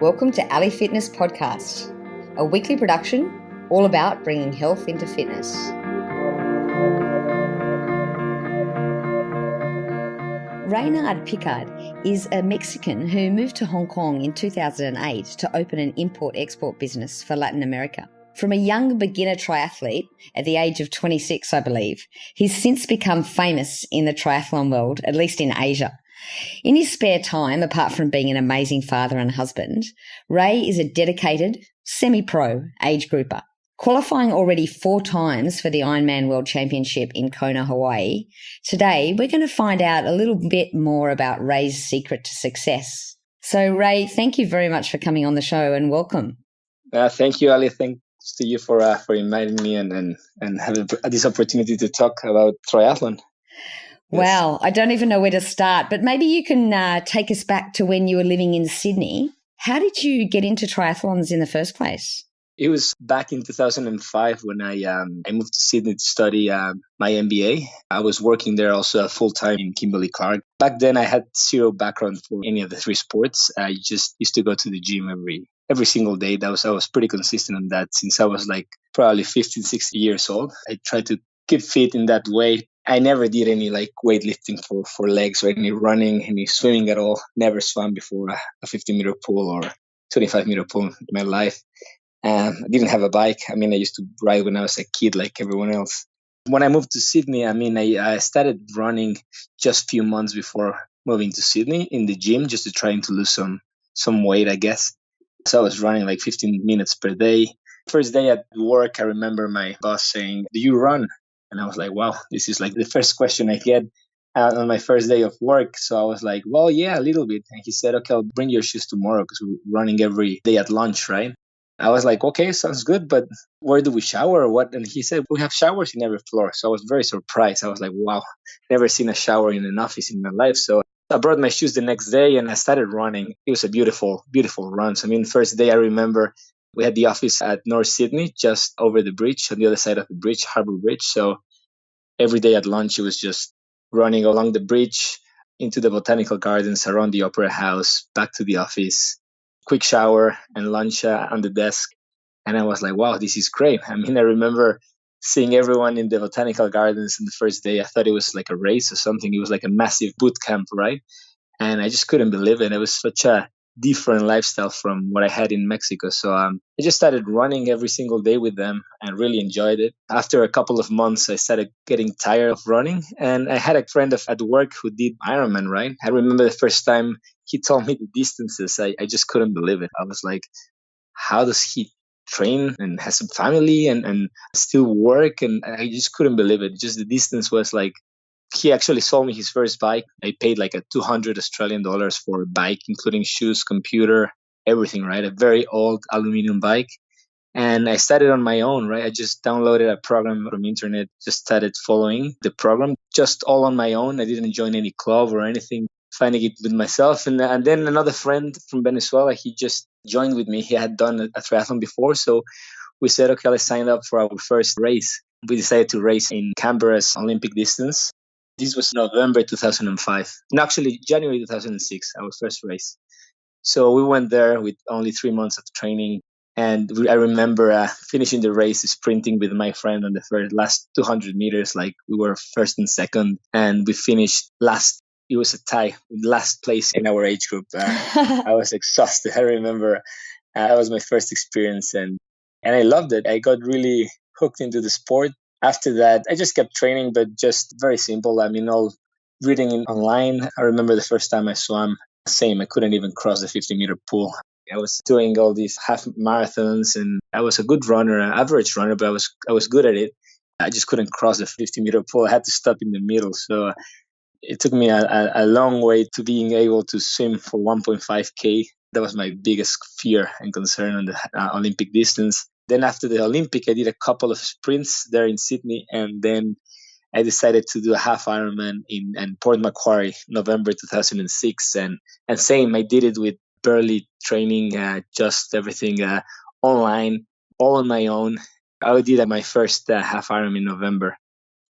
Welcome to Ali Fitness Podcast, a weekly production all about bringing health into fitness. Raynard Picard is a Mexican who moved to Hong Kong in 2008 to open an import-export business for Latin America. From a young beginner triathlete at the age of 26, I believe, he's since become famous in the triathlon world, at least in Asia. In his spare time, apart from being an amazing father and husband, Ray is a dedicated, semi-pro age grouper. Qualifying already 4 times for the Ironman World Championship in Kona, Hawaii, today we're going to find out a little bit more about Ray's secret to success. So Ray, thank you very much for coming on the show and welcome. Thank you, Ali. Thanks to you for inviting me and having this opportunity to talk about triathlon. Wow, yes. I don't even know where to start, but maybe you can take us back to when you were living in Sydney. How did you get into triathlons in the first place? It was back in 2005 when I moved to Sydney to study my MBA. I was working there also full-time in Kimberly-Clark. Back then, I had zero background for any of the 3 sports. I just used to go to the gym every single day. I was pretty consistent on that since I was like probably 15, 16 years old. I tried to keep fit in that way. I never did any like weightlifting for legs or any running, any swimming at all. Never swam before a 50-meter pool or 25-meter pool in my life. I didn't have a bike. I used to ride when I was a kid like everyone else. When I moved to Sydney, I started running just a few months before moving to Sydney in the gym just to trying to lose some weight, I guess. So I was running like 15 minutes per day. First day at work, I remember my boss saying, "Do you run?" And I was like, wow, this is like the first question I get on my first day of work. So I was like, well, yeah, a little bit. And he said, okay, I'll bring your shoes tomorrow because we're running every day at lunch, right? I was like, okay, sounds good, but where do we shower or what? And he said, we have showers in every floor. So I was very surprised. I was like, wow, never seen a shower in an office in my life. So I brought my shoes the next day and I started running. It was a beautiful, beautiful run. So first day I remember we had the office at North Sydney, just over the bridge, on the other side of the bridge, Harbour Bridge. So every day at lunch, it was just running along the bridge into the botanical gardens, around the opera house, back to the office, quick shower and lunch on the desk. And I was like, wow, this is great. I remember seeing everyone in the botanical gardens in the first day. I thought it was like a race or something. It was like a massive boot camp, right? And I just couldn't believe it. It was such a different lifestyle from what I had in Mexico. So I just started running every single day with them and really enjoyed it. After a couple of months, I started getting tired of running. And I had a friend at work who did Ironman, right? I remember the first time he told me the distances. I just couldn't believe it. I was like, how does he train and has a family and still work? And I just couldn't believe it. Just the distance was like, he actually sold me his first bike. I paid like a 200 Australian dollars for a bike, including shoes, computer, everything, right? A very old aluminum bike. And I started on my own, right? I just downloaded a program from internet, just started following the program, just all on my own. I didn't join any club or anything, finding it with myself. And then another friend from Venezuela, he just joined with me. He had done a triathlon before. So we said, okay, let's sign up for our first race. We decided to race in Canberra's Olympic distance. This was November 2005. No, actually, January 2006, our first race. So we went there with only 3 months of training. And I remember finishing the race, sprinting with my friend on the last 200 meters. Like we were first and second. And we finished last. It was a tie, last place in our age group. I was exhausted. I remember that was my first experience. And I loved it. I got really hooked into the sport. After that, I just kept training, but just very simple. All reading online. I remember the first time I swam, same. I couldn't even cross the 50-meter pool. I was doing all these half marathons, and I was a good runner, an average runner, but I was good at it. I just couldn't cross the 50-meter pool. I had to stop in the middle. So it took me a long way to being able to swim for 1.5K. That was my biggest fear and concern on the Olympic distance. Then after the Olympic, I did a couple of sprints there in Sydney, and then I decided to do a Half Ironman in Port Macquarie, November 2006. And same, I did it with barely training, just everything online, all on my own. I did my first Half Ironman in November.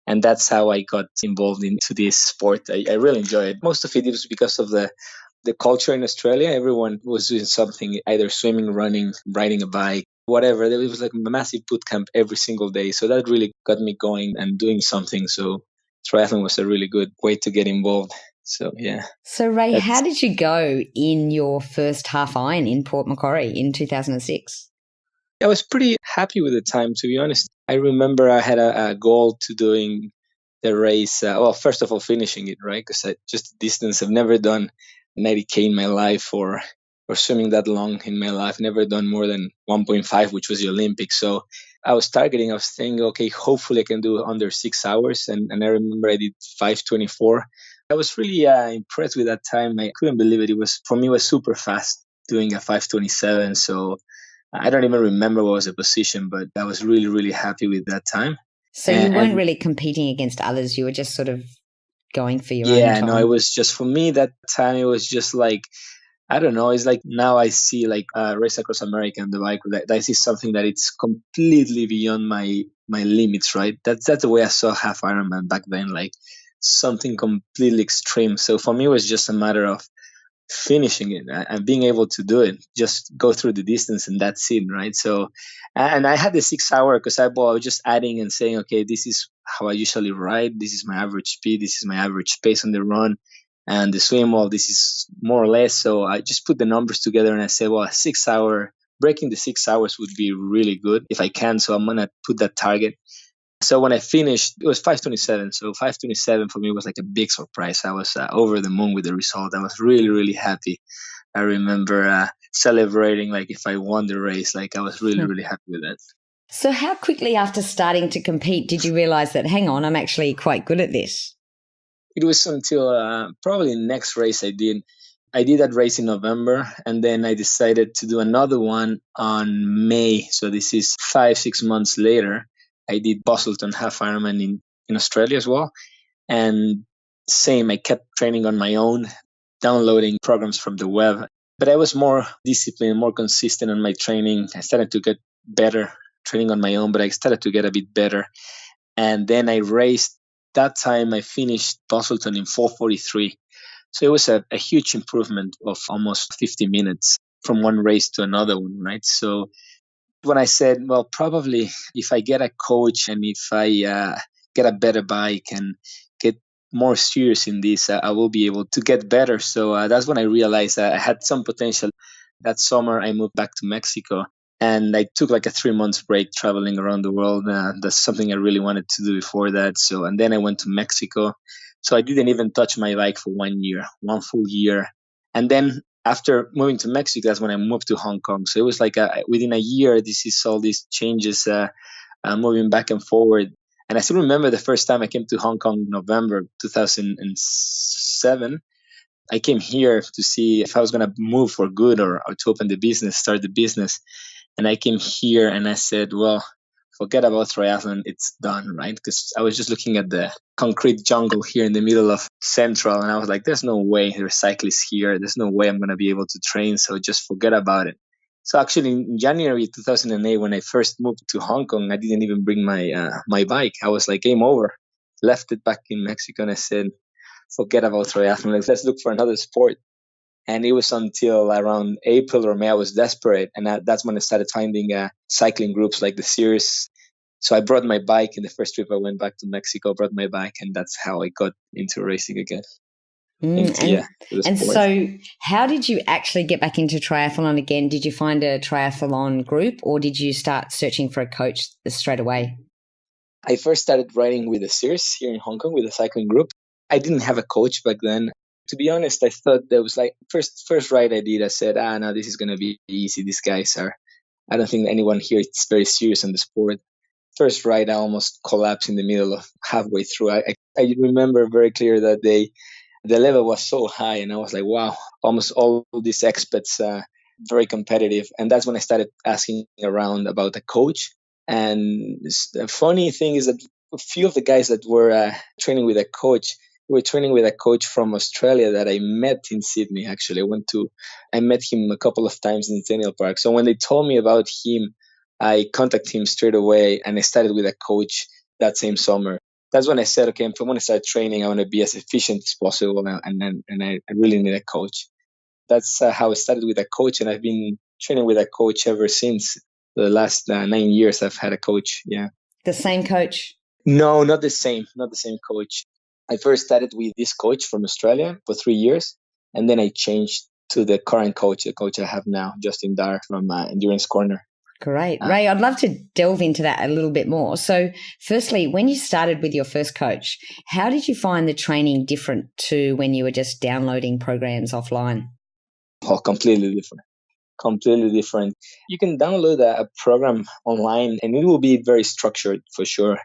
And that's how I got involved into this sport. I really enjoy it. Most of it was because of the the culture in Australia. Everyone was doing something, either swimming, running, riding a bike, whatever. There was like a massive boot camp every single day. So that really got me going and doing something. So triathlon was a really good way to get involved. So yeah. So Ray, how That's, did you go in your first half iron in Port Macquarie in 2006? I was pretty happy with the time, to be honest. I remember I had a goal to doing the race. Well, first of all, finishing it, right? Because just the distance, I've never done 90K in my life or swimming that long in my life. Never done more than 1.5, which was the Olympics. So I was thinking, okay, hopefully I can do under 6 hours. And I remember I did 5:24. I was really impressed with that time. I couldn't believe it. For me, it was super fast doing a 5:27. So I don't even remember what was the position, but I was really, really happy with that time. So you weren't And really competing against others. You were just sort of going for your own yeah, no, it time. was just for me that time. It was just like, I don't know. It's like now I see like race across America on the bike. That I see something that it's completely beyond my limits. Right. That's the way I saw Half Ironman back then. Like something completely extreme. So for me, it was just a matter of finishing it and being able to do it, just go through the distance and that's it, right? So, and I had the 6 hour because I was just adding and saying, okay, this is how I usually ride. This is my average speed. This is my average pace on the run. And the swim, well, this is more or less. So I just put the numbers together and I said, well, a 6 hour, breaking the 6 hours would be really good if I can. So I'm going to put that target. So when I finished, it was 5:27. So 5:27 for me was like a big surprise. I was over the moon with the result. I was really, really happy. I remember celebrating like if I won the race. Like I was really, really happy with that. So how quickly after starting to compete did you realize that, hang on, I'm actually quite good at this? It was until probably next race I did. I did that race in November, and then I decided to do another one on May. So this is 5, 6 months later. I did Boston Half Ironman in Australia as well. And same, I kept training on my own, downloading programs from the web. But I was more disciplined, more consistent on my training. I started to get better training on my own, but I started to get a bit better. And then I raced. That time I finished Boston in 4:43. So it was a huge improvement of almost 50 minutes from one race to another one, right? So when I said, well, probably if I get a coach and if I get a better bike and get more serious in this, I will be able to get better. So that's when I realized I had some potential. That summer, I moved back to Mexico and I took like a 3 months break traveling around the world. That's something I really wanted to do before that. So, and then I went to Mexico. So I didn't even touch my bike for 1 year, one full year. And then after moving to Mexico, that's when I moved to Hong Kong. So it was like within a year, this is all these changes moving back and forward. And I still remember the first time I came to Hong Kong in November 2007. I came here to see if I was going to move for good or to open the business, start the business. And I came here and I said, well, forget about triathlon. It's done, right? Because I was just looking at the concrete jungle here in the middle of Central. And I was like, there's no way there's cyclists here. There's no way I'm going to be able to train. So just forget about it. So actually in January 2008, when I first moved to Hong Kong, I didn't even bring my bike. I was like, game over. Left it back in Mexico and I said, forget about triathlon. Let's look for another sport. And it was until around April or May I was desperate. And that's when I started finding cycling groups like the Series. So I brought my bike in the first trip I went back to Mexico, brought my bike, and that's how I got into racing again. And The and sport. so how did you actually get back into triathlon again? Did you find a triathlon group or did you start searching for a coach straight away? I first started riding with the Series here in Hong Kong with a cycling group. I didn't have a coach back then. To be honest, I thought there was like first ride I did, I said, no, this is gonna be easy. These guys are I don't think anyone here is very serious in the sport. First ride, I almost collapsed in the middle of halfway through. I remember very clear that the level was so high, and I was like, wow, almost all these expats very competitive. And that's when I started asking around about a coach. And the funny thing is that a few of the guys that were training with a coach were training with a coach from Australia that I met in Sydney. Actually, I met him a couple of times in Centennial Park. So when they told me about him, I contacted him straight away, and I started with a coach that same summer. That's when I said, okay, if I want to start training, I want to be as efficient as possible, and I really need a coach. That's how I started with a coach, and I've been training with a coach ever since. The last 9 years I've had a coach. Yeah. The same coach? No, not the same. Not the same coach. I first started with this coach from Australia for 3 years, and then I changed to the current coach, the coach I have now, Justin Dyer from Endurance Corner. Great. Ray, I'd love to delve into that a little bit more. So firstly, when you started with your first coach, how did you find the training different to when you were just downloading programs offline? Oh, completely different. Completely different. You can download a program online and it will be very structured for sure.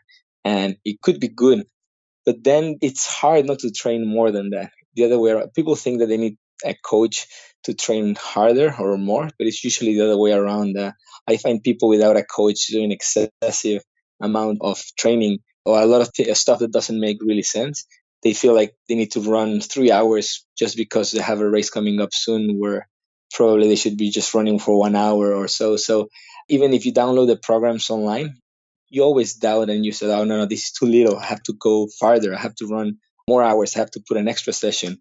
And it could be good, but then it's hard not to train more than that. The other way around, people think that they need a coach to train harder or more, but it's usually the other way around. I find people without a coach doing excessive amount of training or a lot of stuff that doesn't make really sense. They feel like they need to run 3 hours just because they have a race coming up soon where probably they should be just running for 1 hour or so. So even if you download the programs online, you always doubt and you said, oh, no, this is too little. I have to go farther. I have to run more hours. I have to put an extra session.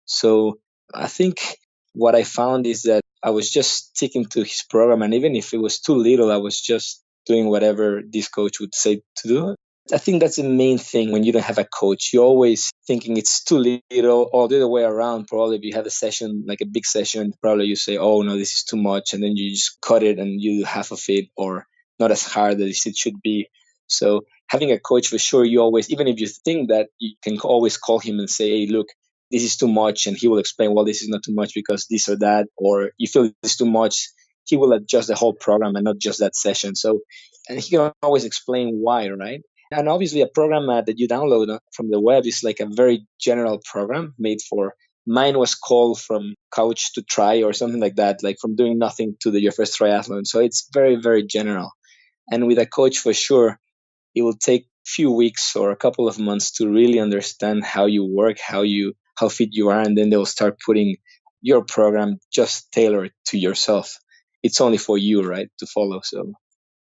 So I think what I found is that I was just sticking to his program. And even if it was too little, I was just doing whatever this coach would say to do. I think that's the main thing when you don't have a coach. You're always thinking it's too little, or the other way around. Probably if you have a session, like a big session, probably you say, oh, no, this is too much. And then you just cut it and you do half of it, or not as hard as it should be. So having a coach for sure, you always, even if you think that, you can always call him and say, hey, look, this is too much. And he will explain, well, this is not too much because this or that, or you feel this is too much. He will adjust the whole program and not just that session. So, and he can always explain why, right? And obviously a program that you download from the web is like a very general program made for, mine was called From Couch to Try or something like that, like from doing nothing to your first triathlon. So it's very, very general. And with a coach, for sure, it will take few weeks or a couple of months to really understand how you work, how fit you are, and then they'll start putting your program just tailored to yourself. It's only for you, right, to follow. So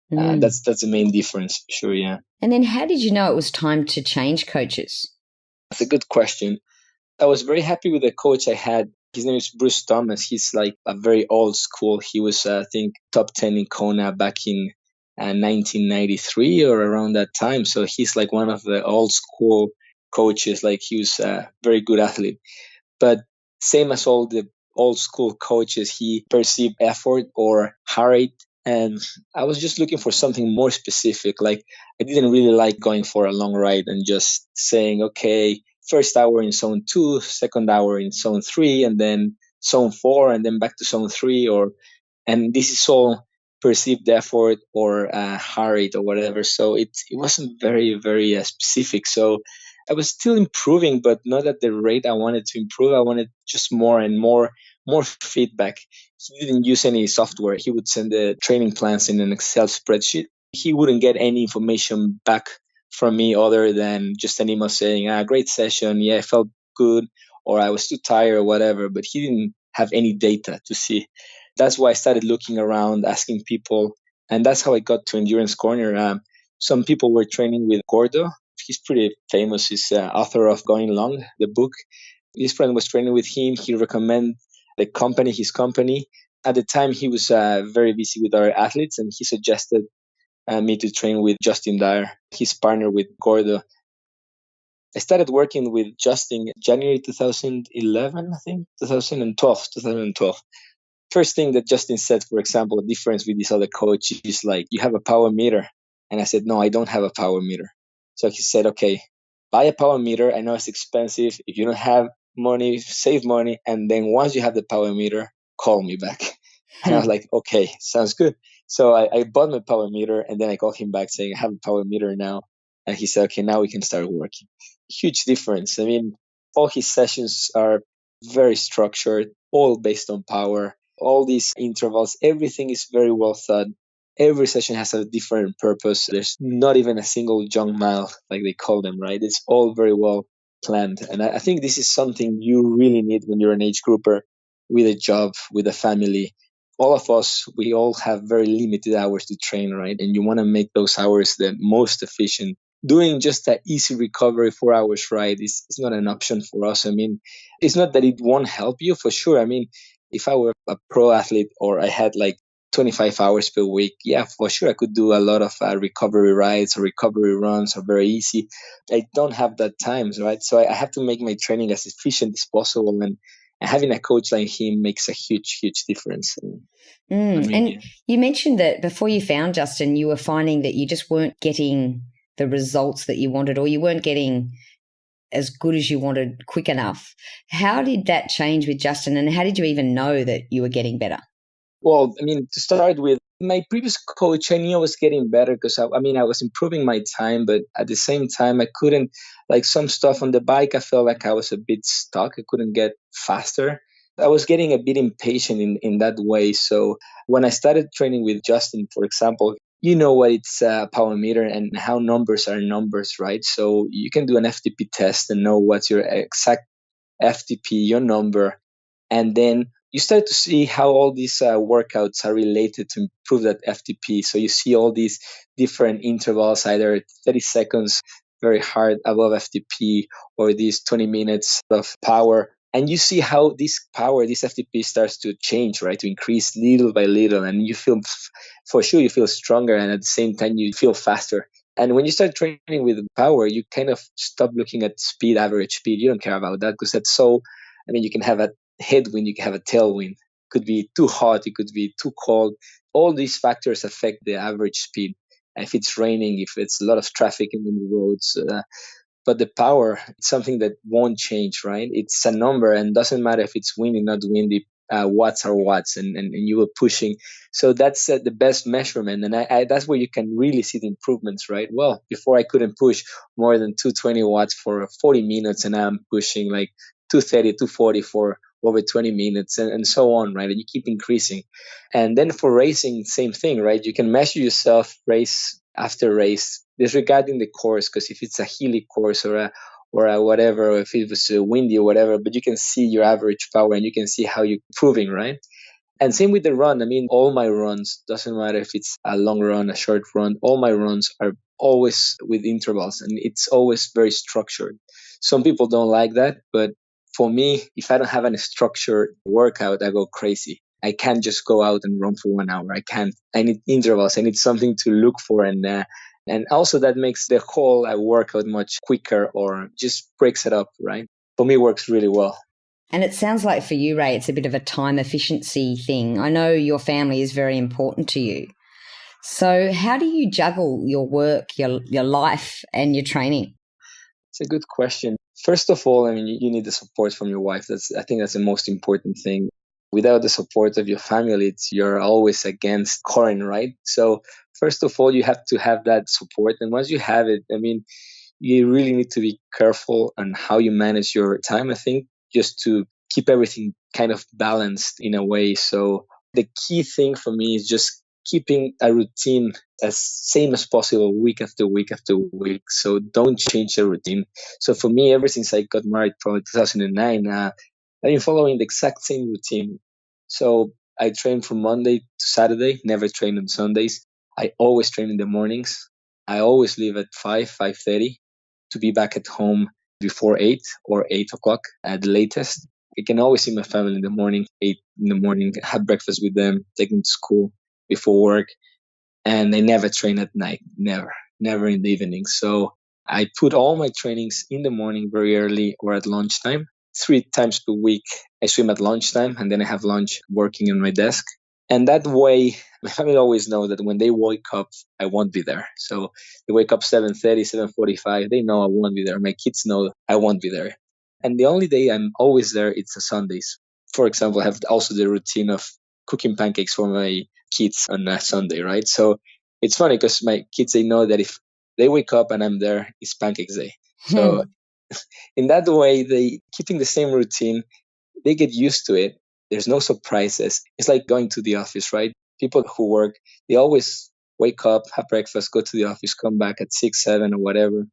that's the main difference, for sure. Yeah. And then how did you know it was time to change coaches? That's a good question. I was very happy with the coach I had. His name is Bruce Thomas. He's like a very old school. He was, I think, top 10 in Kona back in 1993 or around that time. So he's like one of the old school coaches. Like he was a very good athlete. But same as all the old school coaches, he perceived effort or heart rate. And I was just looking for something more specific. Like I didn't really like going for a long ride and just saying, okay, first hour in zone 2, second hour in zone 3, and then zone 4, and then back to zone 3. And this is all perceived effort or heart rate or whatever. So it wasn't very, very specific. So I was still improving, but not at the rate I wanted to improve. I wanted just more and more feedback. He didn't use any software. He would send the training plans in an Excel spreadsheet. He wouldn't get any information back from me other than just an email saying, great session. Yeah, I felt good, or I was too tired or whatever, but he didn't have any data to see. That's why I started looking around, asking people, and that's how I got to Endurance Corner. Some people were training with Gordo. He's pretty famous. He's author of Going Long, the book. His friend was training with him. He recommended his company. At the time, he was very busy with other athletes, and he suggested me to train with Justin Dyer, his partner with Gordo. I started working with Justin January 2011, I think, 2012. First thing that Justin said, for example, the difference with this other coach is like, you have a power meter. And I said, no, I don't have a power meter. So he said, okay, buy a power meter. I know it's expensive. If you don't have money, save money. And then once you have the power meter, call me back. And I was like, okay, sounds good. So I bought my power meter and then I called him back saying, I have a power meter now. And he said, okay, now we can start working. Huge difference. I mean, all his sessions are very structured, all based on power. All these intervals, everything is very well thought. Every session has a different purpose. There's not even a single junk mile, like they call them, right? It's all very well planned. And I think this is something you really need when you're an age grouper with a job, with a family. All of us, we all have very limited hours to train, right? And you want to make those hours the most efficient doing just an easy recovery 4 hours ride is not an option for us. I mean, it's not that it won't help you for sure. I mean, if I were a pro athlete or I had like 25 hours per week, yeah, for sure I could do a lot of recovery rides or recovery runs or very easy. I don't have that time, right? So I have to make my training as efficient as possible, and having a coach like him makes a huge, huge difference. And you mentioned that before you found Justin, you were finding that you just weren't getting the results that you wanted, or you weren't getting as good as you wanted quick enough. How did that change with Justin, and how did you even know that you were getting better? Well, I mean, to start with, my previous coach, I knew I was getting better because I was improving my time, but at the same time, I couldn't, like some stuff on the bike, I felt like I was a bit stuck. I couldn't get faster. I was getting a bit impatient in that way. So when I started training with Justin, for example, you know what it's a power meter and how numbers are numbers, right? So you can do an FTP test and know what's your exact FTP, your number, and then you start to see how all these workouts are related to improve that FTP. So you see all these different intervals, either 30 seconds very hard above FTP or these 20 minutes of power. And you see how this power, this FTP starts to change, right? To increase little by little. And you feel, for sure, you feel stronger. And at the same time, you feel faster. And when you start training with power, you kind of stop looking at speed, average speed. You don't care about that because that's so, I mean, you can have a headwind, you can have a tailwind. It could be too hot, it could be too cold. All these factors affect the average speed. If it's raining, if it's a lot of traffic in the roads, but the power, it's something that won't change, right? It's a number and doesn't matter if it's windy, not windy. Watts are watts, and you were pushing. So that's the best measurement. And that's where you can really see the improvements, right? Well, before I couldn't push more than 220 watts for 40 minutes, and now I'm pushing like 230, 240 for over 20 minutes, and so on, right? And you keep increasing. And then for racing, same thing, right? You can measure yourself race after race, disregarding the course, because if it's a hilly course or a whatever, or if it was windy or whatever, but you can see your average power and you can see how you're improving, right? And same with the run. I mean, all my runs, doesn't matter if it's a long run, a short run, all my runs are always with intervals and it's always very structured. Some people don't like that, but for me, if I don't have any structured workout, I go crazy. I can't just go out and run for 1 hour. I can't. I need intervals. I need something to look for, and also that makes the whole workout much quicker or just breaks it up, right? For me, it works really well. And it sounds like for you, Ray, it's a bit of a time efficiency thing. I know your family is very important to you. So how do you juggle your work, your life, and your training? It's a good question. First of all, I mean, you need the support from your wife. I think that's the most important thing. Without the support of your family, you're always against current, right? So first of all, you have to have that support. And once you have it, I mean, you really need to be careful on how you manage your time, I think, just to keep everything kind of balanced in a way. So the key thing for me is just keeping a routine as same as possible week after week after week. So don't change the routine. So for me, ever since I got married probably 2009, I've been following the exact same routine. So I train from Monday to Saturday, never train on Sundays. I always train in the mornings. I always leave at 5:30 to be back at home before 8 or 8 o'clock at the latest. I can always see my family in the morning, 8 in the morning, have breakfast with them, take them to school before work. And I never train at night, never in the evening. So I put all my trainings in the morning very early or at lunchtime. 3 times per week, I swim at lunchtime and then I have lunch working on my desk. And that way, my family always know that when they wake up, I won't be there. So they wake up 7:30, 7:45. They know I won't be there. My kids know I won't be there. And the only day I'm always there, it's the Sundays. For example, I have also the routine of cooking pancakes for my kids on a Sunday, right? So it's funny because my kids, they know that if they wake up and I'm there, it's pancakes day. So in that way, they keeping the same routine, they get used to it. There's no surprises. It's like going to the office, right? People who work, they always wake up, have breakfast, go to the office, come back at 6, 7 or whatever.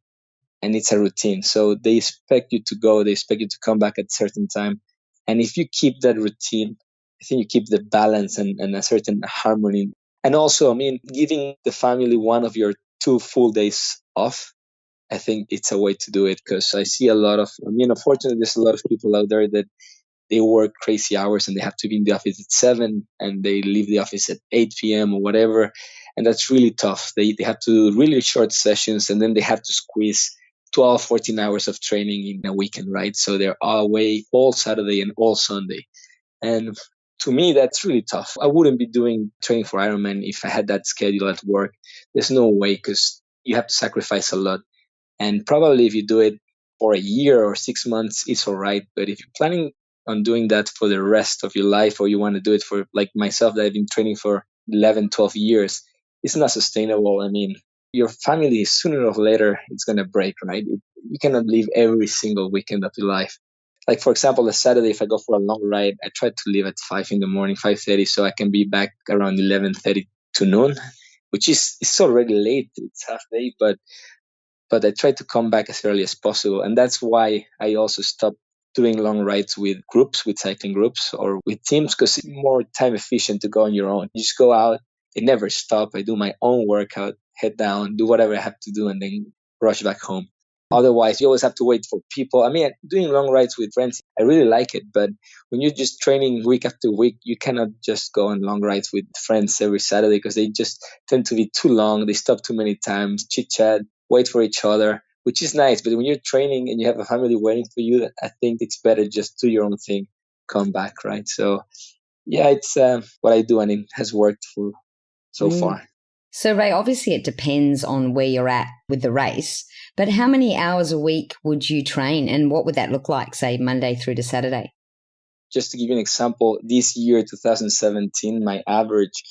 And it's a routine. So they expect you to go, they expect you to come back at a certain time. And if you keep that routine, I think you keep the balance and a certain harmony. And also, I mean, giving the family one of your 2 full days off, I think it's a way to do it, because I see a lot of, unfortunately, there's a lot of people out there that they work crazy hours and they have to be in the office at 7 and they leave the office at 8 p.m. or whatever. And that's really tough. They have to really short sessions, and then they have to squeeze 12, 14 hours of training in a weekend, right? So they're away all Saturday and all Sunday. And to me, that's really tough. I wouldn't be doing training for Ironman if I had that schedule at work. There's no way, because you have to sacrifice a lot. And probably if you do it for a year or 6 months, it's all right. But if you're planning on doing that for the rest of your life, or you want to do it for, like myself, that I've been training for 11, 12 years, it's not sustainable. I mean, your family, sooner or later, it's going to break, right? You cannot live every single weekend of your life. Like, for example, a Saturday, if I go for a long ride, I try to leave at 5 in the morning, 5:30, so I can be back around 11:30 to noon, which is it's already late. It's half day, but I try to come back as early as possible. And that's why I also stopped doing long rides with groups, with cycling groups or with teams, because it's more time efficient to go on your own. You just go out, I never stop. I do my own workout, head down, do whatever I have to do, and then rush back home. Otherwise, you always have to wait for people. I mean, doing long rides with friends, I really like it. But when you're just training week after week, you cannot just go on long rides with friends every Saturday, because they just tend to be too long. They stop too many times, chit chat, wait for each other, which is nice. But when you're training and you have a family waiting for you, I think it's better just do your own thing, come back, right? So, yeah, it's what I do, and it has worked for so far. So, Ray, obviously it depends on where you're at with the race, but how many hours a week would you train, and what would that look like, say, Monday through to Saturday? Just to give you an example, this year, 2017, my average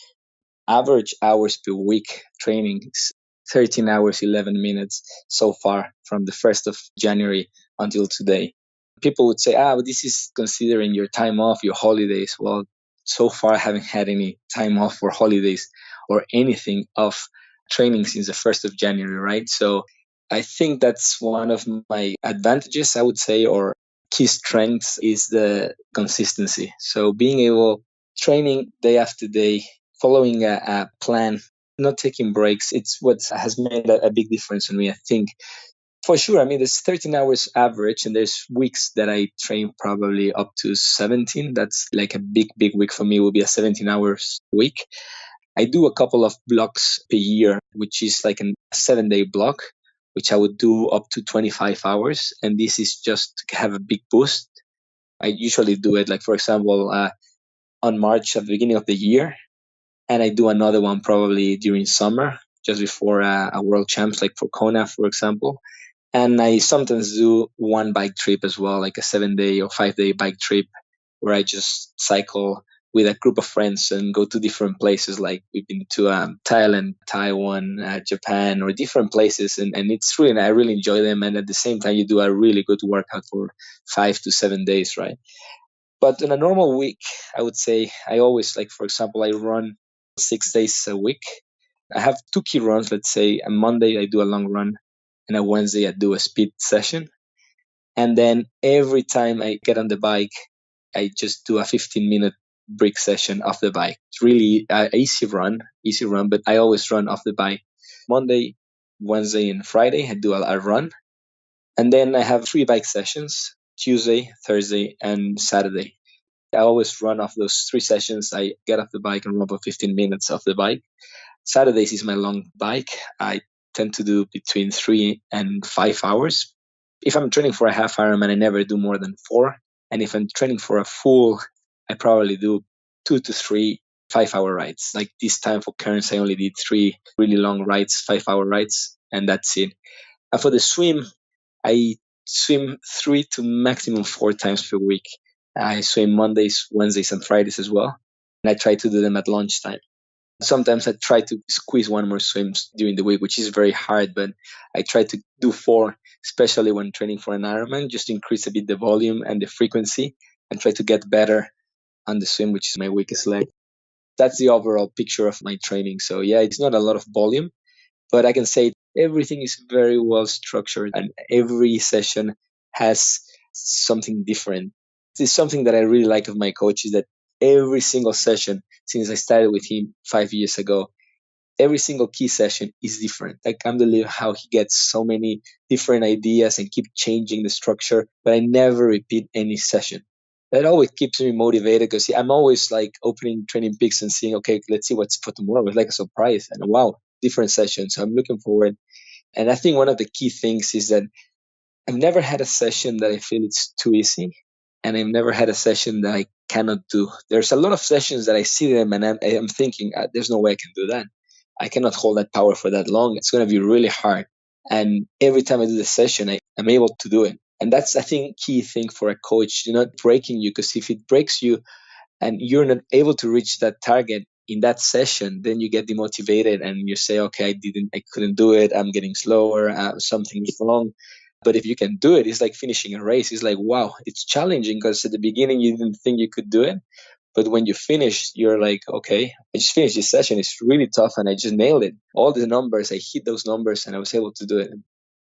hours per week training is 13 hours, 11 minutes so far from the 1st of January until today. People would say, but this is considering your time off, your holidays. Well, so far I haven't had any time off or holidays or anything off training since the 1st of January, right? So I think that's one of my advantages, I would say, or key strengths is the consistency. So being able training day after day, following a plan, not taking breaks, it's what has made a big difference in me, I think. For sure, I mean, there's 13 hours average, and there's weeks that I train probably up to 17. That's like a big, big week for me, will be a 17 hours week. I do a couple of blocks per year, which is like a 7-day block, which I would do up to 25 hours. And this is just to have a big boost. I usually do it, like, for example, on March at the beginning of the year. And I do another one probably during summer, just before a world champs, like for Kona, for example. And I sometimes do one bike trip as well, like a 7-day or 5-day bike trip, where I just cycle with a group of friends and go to different places. Like we've been to Thailand, Taiwan, Japan, or different places. And it's really, I really enjoy them. And at the same time, you do a really good workout for 5 to 7 days, right? But in a normal week, I would say I always, like, for example, I run 6 days a week. I have 2 key runs. Let's say a Monday, I do a long run, and a Wednesday, I do a speed session. And then every time I get on the bike, I just do a 15-minute break session off the bike. It's really easy run, but I always run off the bike. Monday, Wednesday, and Friday, I do a run. And then I have 3 bike sessions, Tuesday, Thursday, and Saturday. I always run off those 3 sessions. I get off the bike and run about 15 minutes off the bike. Saturdays is my long bike. I tend to do between 3 and 5 hours. If I'm training for a half Ironman, I never do more than 4. And if I'm training for a full, I probably do 2 to 3 5-hour rides. Like this time for Cairns, I only did 3 really long rides, 5-hour rides, and that's it. And for the swim, I swim 3 to maximum 4 times per week. I swim Mondays, Wednesdays, and Fridays as well. And I try to do them at lunchtime. Sometimes I try to squeeze one more swims during the week, which is very hard, but I try to do 4, especially when training for an Ironman, just to increase a bit the volume and the frequency and try to get better on the swim, which is my weakest leg. That's the overall picture of my training. So yeah, it's not a lot of volume, but I can say everything is very well structured and every session has something different. It's something that I really like of my coach, is that every single session since I started with him 5 years ago, every single key session is different. I can't believe how he gets so many different ideas and keep changing the structure, but I never repeat any session. That always keeps me motivated because I'm always like opening Training Peaks and seeing, okay, let's see what's for tomorrow. It's like a surprise. And wow, different sessions. So I'm looking forward. And I think one of the key things is that I've never had a session that I feel it's too easy, and I've never had a session that I cannot do. There's a lot of sessions that I see them and I'm thinking, there's no way I can do that. I cannot hold that power for that long. It's going to be really hard. And every time I do the session, I'm able to do it. And that's, I think, key thing for a coach, not breaking you, because if it breaks you and you're not able to reach that target in that session, then you get demotivated and you say, okay, I couldn't do it. I'm getting slower. Something is wrong. But if you can do it, it's like finishing a race. It's like, wow, it's challenging because at the beginning you didn't think you could do it. But when you finish, you're like, okay, I just finished this session. It's really tough and I just nailed it. All the numbers, I hit those numbers and I was able to do it. And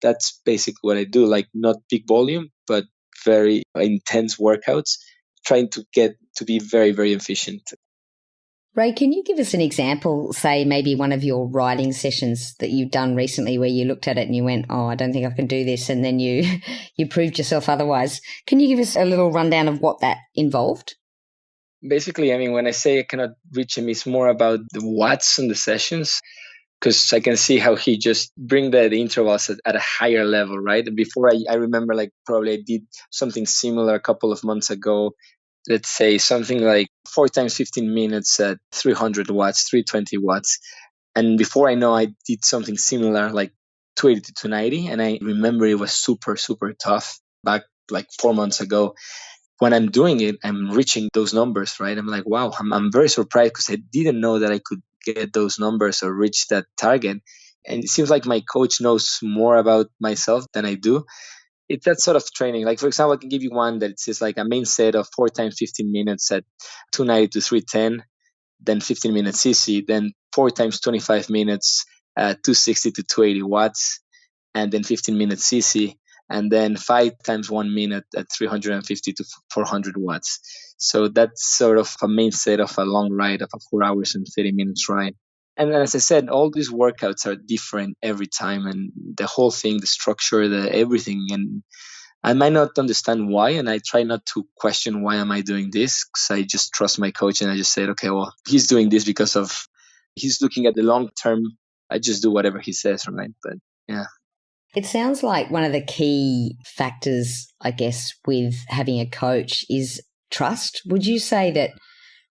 that's basically what I do, like not big volume, but very intense workouts, trying to get to be very, very efficient. Ray, can you give us an example, say maybe one of your riding sessions that you've done recently where you looked at it and you went, oh, I don't think I can do this, and then you proved yourself otherwise. Can you give us a little rundown of what that involved? Basically, I mean, when I say I cannot reach him, it's more about the watts in the sessions, because I can see how he just bring the intervals at a higher level, right? Before I remember like probably I did something similar a couple of months ago. Let's say something like 4 times 15 minutes at 300 watts, 320 watts. And before I know, I did something similar, like 280 to 290. And I remember it was super, super tough back like 4 months ago. When I'm doing it, I'm reaching those numbers, right? I'm like, wow, I'm very surprised because I didn't know that I could get those numbers or reach that target. And it seems like my coach knows more about myself than I do. It's that sort of training. Like, for example, I can give you one that it's just like a main set of 4 times 15 minutes at 290 to 310, then 15 minutes CC, then 4 times 25 minutes at 260 to 280 watts, and then 15 minutes CC, and then 5 times 1 minute at 350 to 400 watts. So that's sort of a main set of a long ride of a 4 hours and 30 minutes ride. And as I said, all these workouts are different every time, and the whole thing, the structure, the everything. And I might not understand why, and I try not to question why am I doing this, because I just trust my coach, and I just said, okay, well, he's doing this because of he's looking at the long term. I just do whatever he says, right? But yeah. It sounds like one of the key factors, I guess, with having a coach is trust. Would you say that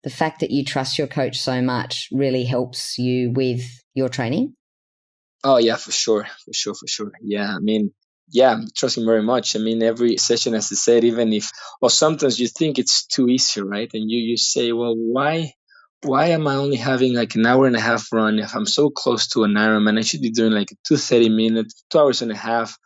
the fact that you trust your coach so much really helps you with your training? Oh yeah, for sure. Yeah, I mean, yeah, I'm trusting very much. I mean, every session, as I said, even if, or sometimes you think it's too easy, right? And you say, well, why am I only having like an hour and a half run if I'm so close to an Ironman? I should be doing like a 230 minutes, 2 hours and a half.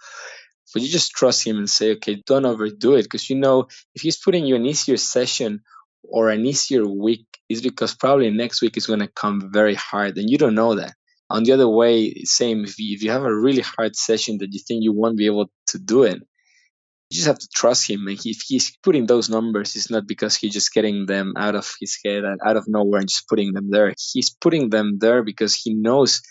But you just trust him and say, okay, don't overdo it. Because if he's putting you an easier session or an easier week, it's because probably next week is going to come very hard. And you don't know that. On the other way, same, if you have a really hard session that you think you won't be able to do it, you just have to trust him. And if he's putting those numbers, it's not because he's just getting them out of his head and out of nowhere and just putting them there. He's putting them there because he knows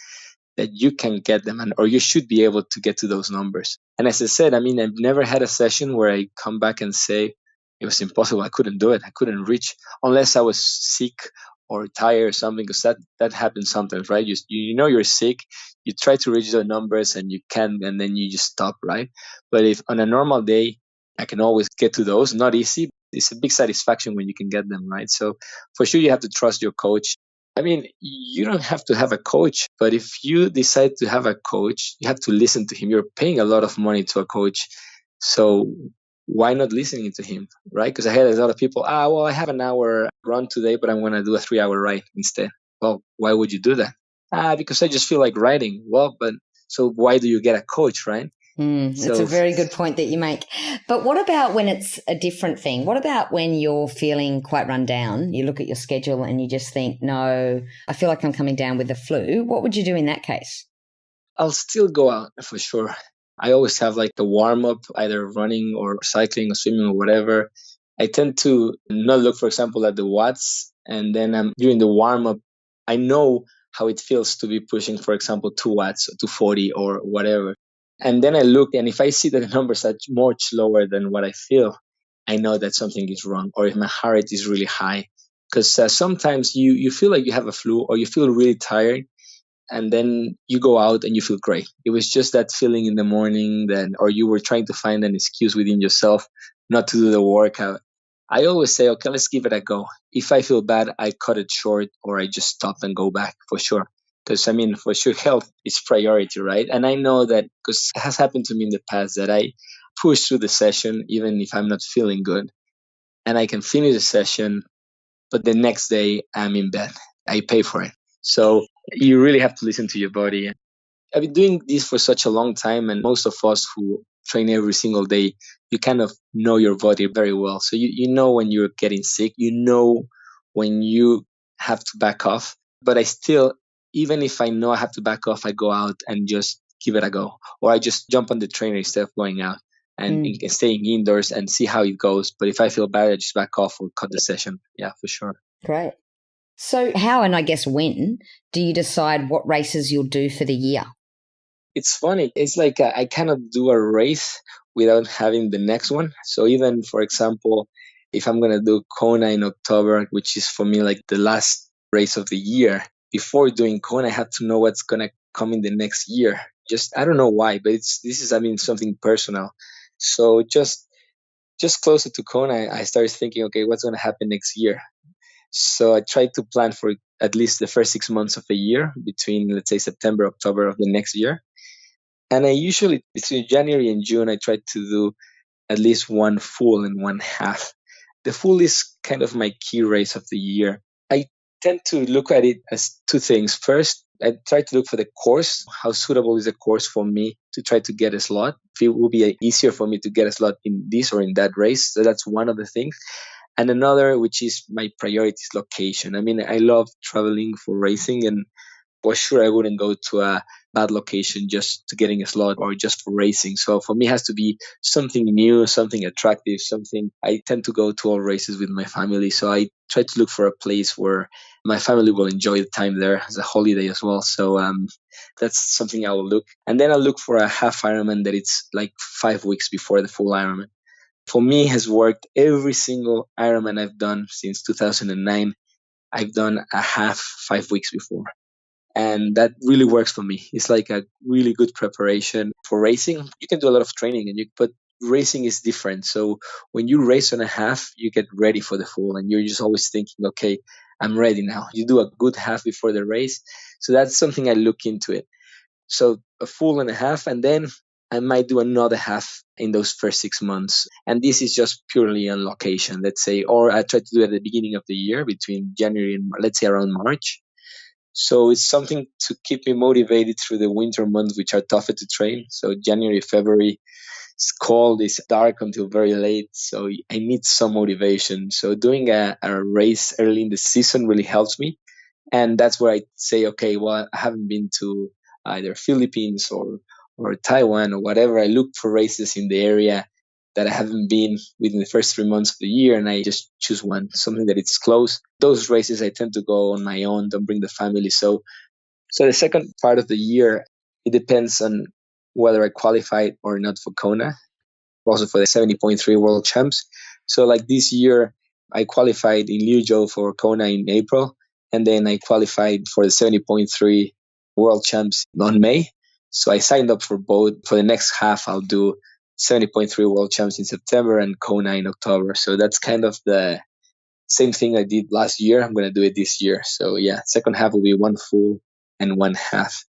that you can get them or you should be able to get to those numbers. And as I said, I mean, I've never had a session where I come back and say it was impossible. I couldn't do it. I couldn't reach unless I was sick or tired or something, because that happens sometimes, right? You know you're sick, you try to reach the numbers and you can't, and then you just stop, right? But if on a normal day, I can always get to those. Not easy. It's a big satisfaction when you can get them, right? So for sure, you have to trust your coach. I mean, you don't have to have a coach, but if you decide to have a coach, you have to listen to him. You're paying a lot of money to a coach. So why not listening to him, right? Because I had a lot of people, well, I have an hour run today, but I'm going to do a 3-hour ride instead. Well, why would you do that? Because I just feel like riding. Well, but so why do you get a coach, right? It's a very good point that you make. But what about when it's a different thing? What about when you're feeling quite run down? You look at your schedule and you just think, no, I feel like I'm coming down with the flu. What would you do in that case? I'll still go out for sure. I always have like the warm up, either running or cycling or swimming or whatever. I tend to not look, for example, at the watts. And then during the warm up, I know how it feels to be pushing, for example, 2 watts, 240 or whatever. And then I look, and if I see that the numbers are much lower than what I feel, I know that something is wrong, or if my heart rate is really high. Because sometimes you feel like you have a flu, or you feel really tired, and then you go out and you feel great. It was just that feeling in the morning, then, or you were trying to find an excuse within yourself not to do the workout. I always say, okay, let's give it a go. If I feel bad, I cut it short, or I just stop and go back for sure. Because I mean, for sure, health is priority, right? And I know that because it has happened to me in the past that I push through the session even if I'm not feeling good, and I can finish the session, but the next day I'm in bed. I pay for it. So you really have to listen to your body. I've been doing this for such a long time, and most of us who train every single day, you kind of know your body very well. So you know when you're getting sick, you know when you have to back off. But I still, even if I know I have to back off, I go out and just give it a go. Or I just jump on the trainer instead of going out and staying indoors and see how it goes. But if I feel bad, I just back off or cut the session. Yeah, for sure. Great. So how, and I guess when, do you decide what races you'll do for the year? It's funny. It's like I cannot do a race without having the next one. So even, for example, if I'm going to do Kona in October, which is for me like the last race of the year, before doing Kona, I have to know what's going to come in the next year. Just, I don't know why, but this is, I mean, something personal. So just closer to Kona, I started thinking, okay, what's going to happen next year? So I tried to plan for at least the first 6 months of the year between, let's say, September, October of the next year. And I usually, between January and June, I try to do at least one full and one half. The full is kind of my key race of the year. I tend to look at it as two things. First, I try to look for the course. How suitable is the course for me to try to get a slot? If it will be easier for me to get a slot in this or in that race. So that's one of the things. And another, which is my priority, is location. I mean, I love traveling for racing, and for sure I wouldn't go to a bad location just to getting a slot or just for racing. So for me, it has to be something new, something attractive, something. I tend to go to all races with my family. So I try to look for a place where my family will enjoy the time there as a holiday as well. So that's something I will look. And then I'll look for a half Ironman that it's like 5 weeks before the full Ironman. For me, has worked every single Ironman I've done since 2009. I've done a half 5 weeks before. And that really works for me. It's like a really good preparation for racing. You can do a lot of training, but racing is different. So when you race on a half, you get ready for the full, and you're just always thinking, okay, I'm ready now. You do a good half before the race. So that's something I look into it. So a full and a half, and then I might do another half in those first 6 months. And this is just purely on location, let's say, or I try to do it at the beginning of the year between January and let's say around March. So it's something to keep me motivated through the winter months, which are tougher to train. So January, February, it's cold, it's dark until very late. So I need some motivation. So doing a race early in the season really helps me. And that's where I say, okay, well, I haven't been to either Philippines or Taiwan or whatever. I look for races in the area that I haven't been within the first 3 months of the year, and I just choose one, something that it's close. Those races I tend to go on my own, don't bring the family. So the second part of the year, it depends on whether I qualified or not for Kona, also for the 70.3 World Champs. So like this year, I qualified in Liuzhou for Kona in April, and then I qualified for the 70.3 World Champs on May. So I signed up for both. For the next half, I'll do 70.3 World Champs in September and Kona in October. So that's kind of the same thing I did last year. I'm going to do it this year. So yeah, second half will be one full and one half.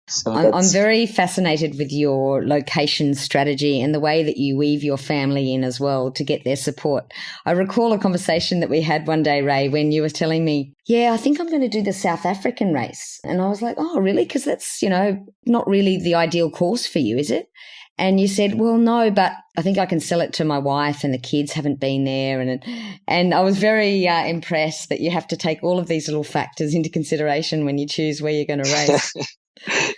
So I'm very fascinated with your location strategy and the way that you weave your family in as well to get their support. I recall a conversation that we had one day, Ray, when you were telling me, yeah, I think I'm going to do the South African race. And I was like, oh, really? Because that's, not really the ideal course for you, is it? And you said, well, no, but I think I can sell it to my wife and the kids haven't been there. And I was very impressed that you have to take all of these little factors into consideration when you choose where you're going to race.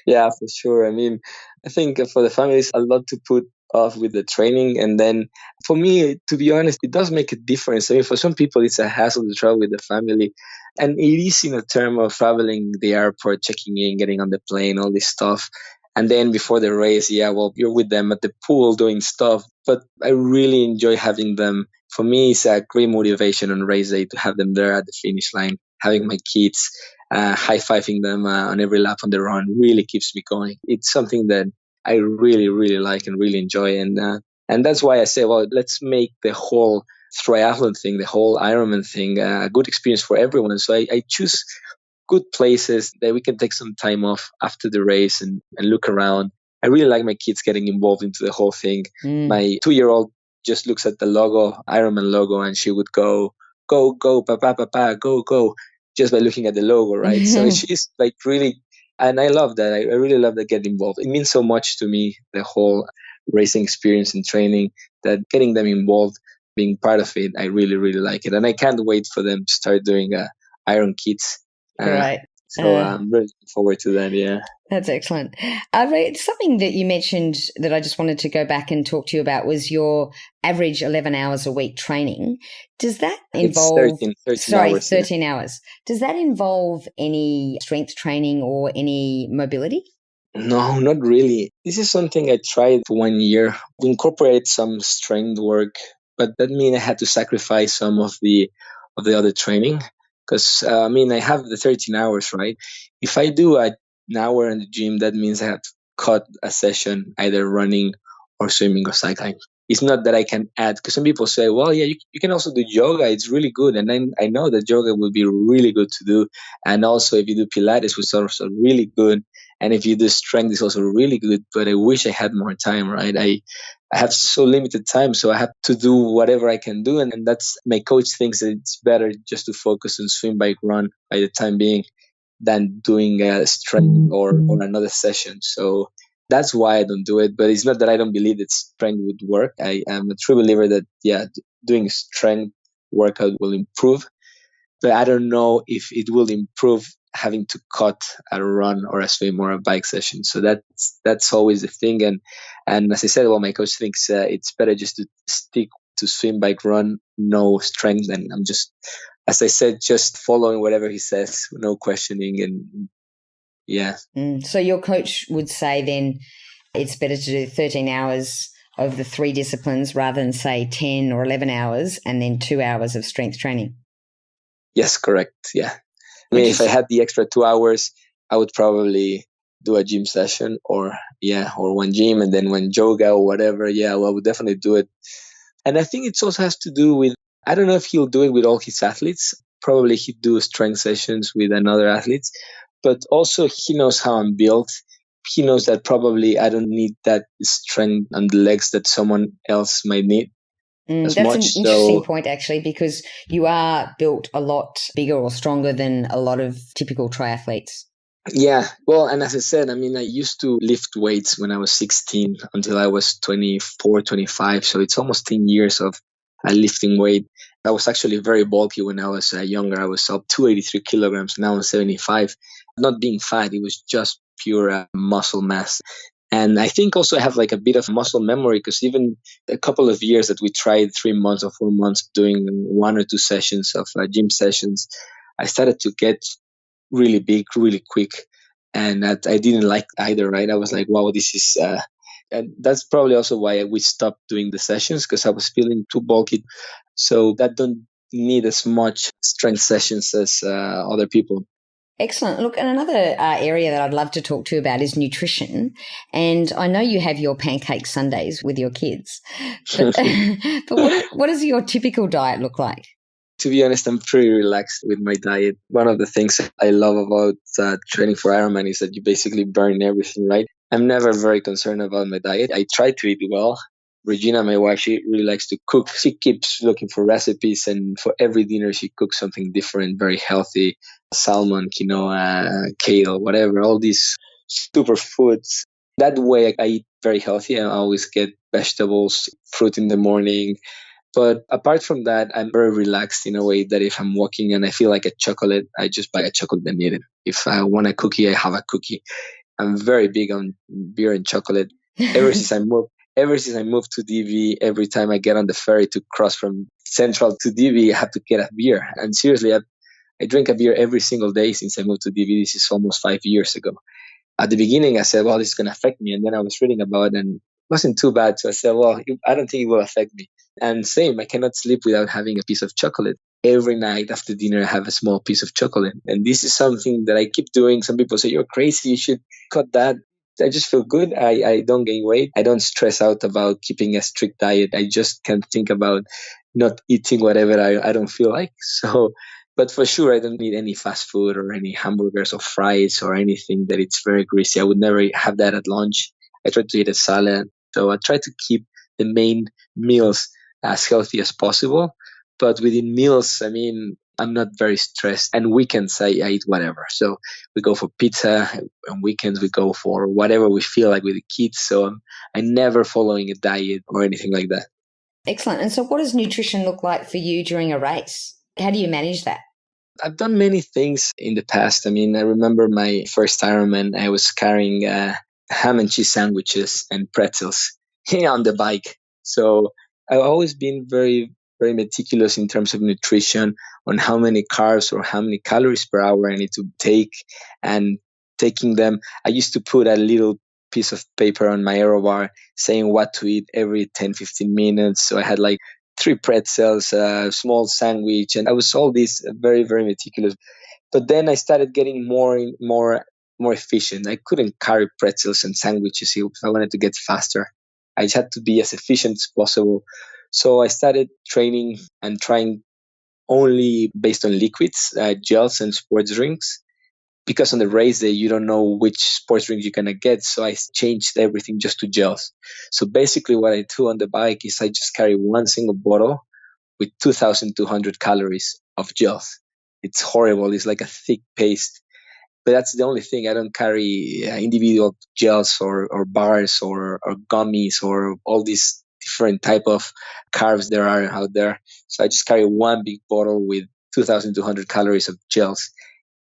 Yeah, for sure. I mean, I think for the family, it's a lot to put off with the training. And then for me, to be honest, it does make a difference. I mean, for some people, it's a hassle to travel with the family. And it is in a term of traveling the airport, checking in, getting on the plane, all this stuff. And then before the race, yeah, well, you're with them at the pool doing stuff. But I really enjoy having them. For me, it's a great motivation on race day to have them there at the finish line, having my kids, high-fiving them on every lap on the run really keeps me going. It's something that I really, really like and really enjoy. And that's why I say, well, let's make the whole triathlon thing, the whole Ironman thing, a good experience for everyone. So I choose good places that we can take some time off after the race and look around. I really like my kids getting involved into the whole thing. My 2-year-old just looks at the logo, Ironman logo, and she would go, go, papa, papa, go, just by looking at the logo, right? So she's like really, and I love that. I really love that get involved. It means so much to me, the whole racing experience and training, that getting them involved, being part of it, I really, really like it. And I can't wait for them to start doing Iron Kids. Right. So I'm really looking forward to that. Yeah. That's excellent. Ray, something that you mentioned that I just wanted to go back and talk to you about was your average 11 hours a week training. Does that involve... It's 13 hours. 13 hours. Does that involve any strength training or any mobility? No, not really. This is something I tried for 1 year. We incorporate some strength work, but that means I had to sacrifice some of the other training. Because, I have the 13 hours, right? If I do an hour in the gym, that means I have to cut a session, either running or swimming or cycling. It's not that I can add, because some people say, well, yeah, you can also do yoga. It's really good. And then I know that yoga will be really good to do. And also if you do Pilates, which is also really good. And if you do strength, it's also really good. But I wish I had more time, right? I have so limited time, so I have to do whatever I can do. And that's, my coach thinks that it's better just to focus on swim, bike, run by the time being than doing a strength or another session. So that's why I don't do it. But it's not that I don't believe that strength would work. I am a true believer that, doing strength workout will improve. But I don't know if it will improve having to cut a run or a swim or a bike session. So that's always the thing. And as I said, well, my coach thinks it's better just to stick to swim, bike, run, no strength. And I'm just, as I said, just following whatever he says, no questioning. And yeah. So your coach would say then it's better to do 13 hours of the 3 disciplines rather than say 10 or 11 hours and then 2 hours of strength training. Yes, correct. Yeah. If I had the extra 2 hours, I would probably do a gym session or one gym and then one yoga or whatever. Yeah, well, I would definitely do it. And I think it also has to do with, I don't know if he'll do it with all his athletes. Probably he'd do strength sessions with another athletes, but also he knows how I'm built. He knows that probably I don't need that strength on the legs that someone else might need. That's an interesting point, actually, because you are built a lot bigger or stronger than a lot of typical triathletes. Yeah, well, and as I said, I used to lift weights when I was 16 until I was 24, 25. So it's almost 10 years of lifting weight. I was actually very bulky when I was younger. I was up 283 kilograms. Now I'm 75. Not being fat, it was just pure muscle mass. And I think also I have like a bit of muscle memory, because even a couple of years that we tried 3 months or 4 months doing 1 or 2 sessions of gym sessions, I started to get really big, really quick. And that I didn't like either, right? I was like, wow, this is, and that's probably also why we stopped doing the sessions, because I was feeling too bulky. So that don't need as much strength sessions as other people. Excellent. Look, and another area that I'd love to talk to you about is nutrition. And I know you have your pancake Sundays with your kids, but, what does your typical diet look like? To be honest, I'm pretty relaxed with my diet. One of the things I love about training for Ironman is that you basically burn everything, right? I'm never very concerned about my diet. I try to eat well. Regina, my wife, she really likes to cook. She keeps looking for recipes, and for every dinner, she cooks something different, very healthy. Salmon, quinoa, kale, whatever, all these super foods. That way, I eat very healthy. I always get vegetables, fruit in the morning. But apart from that, I'm very relaxed in a way that if I'm walking and I feel like a chocolate, I just buy a chocolate and eat it. If I want a cookie, I have a cookie. I'm very big on beer and chocolate. Ever since I moved to DV, every time I get on the ferry to cross from Central to DV, I have to get a beer. And seriously, I drink a beer every single day since I moved to DV. This is almost 5 years ago. At the beginning, I said, well, this is going to affect me. And then I was reading about it and it wasn't too bad. So I said, well, I don't think it will affect me. And same, I cannot sleep without having a piece of chocolate. Every night after dinner, I have a small piece of chocolate. And this is something that I keep doing. Some people say, you're crazy. You should cut that. I just feel good. I don't gain weight. I don't stress out about keeping a strict diet. I just can't think about not eating whatever I don't feel like. So, but for sure, I don't need any fast food or any hamburgers or fries or anything that it's very greasy. I would never have that at lunch. I try to eat a salad. So I try to keep the main meals as healthy as possible. But within meals, I mean, I'm not very stressed. And weekends, I eat whatever. So we go for pizza. On weekends, we go for whatever we feel like with the kids. So I'm never following a diet or anything like that. Excellent. And so what does nutrition look like for you during a race? How do you manage that? I've done many things in the past. I mean, I remember my first Ironman, I was carrying ham and cheese sandwiches and pretzels on the bike. So I've always been very, very meticulous in terms of nutrition on how many carbs or how many calories per hour I need to take. And taking them, I used to put a little piece of paper on my aero bar saying what to eat every 10, 15 minutes. So I had like 3 pretzels, a small sandwich, and I was all this very, very meticulous. But then I started getting more efficient. I couldn't carry pretzels and sandwiches if I wanted to get faster. I just had to be as efficient as possible. So I started training and trying only based on liquids, gels and sports drinks. Because on the race day, you don't know which sports drink you're going to get. So I changed everything just to gels. So basically what I do on the bike is I just carry one single bottle with 2,200 calories of gels. It's horrible. It's like a thick paste. But that's the only thing. I don't carry individual gels or bars or gummies or all these different type of carbs there are out there. So I just carry one big bottle with 2,200 calories of gels.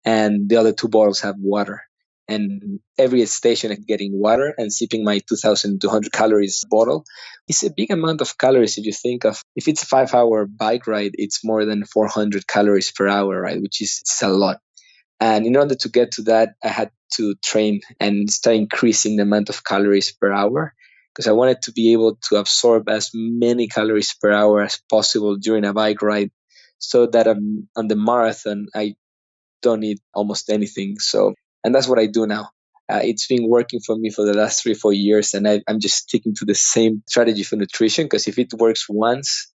And the other 2 bottles have water. And every station I'm getting water and sipping my 2,200 calories bottle. It's a big amount of calories if you think of, if it's a 5-hour bike ride, it's more than 400 calories per hour, right? Which is it's a lot. And in order to get to that, I had to train and start increasing the amount of calories per hour because I wanted to be able to absorb as many calories per hour as possible during a bike ride so that on the marathon, I don't eat almost anything. So, and that's what I do now. It's been working for me for the last 3-4 years, and I'm just sticking to the same strategy for nutrition because if it works once,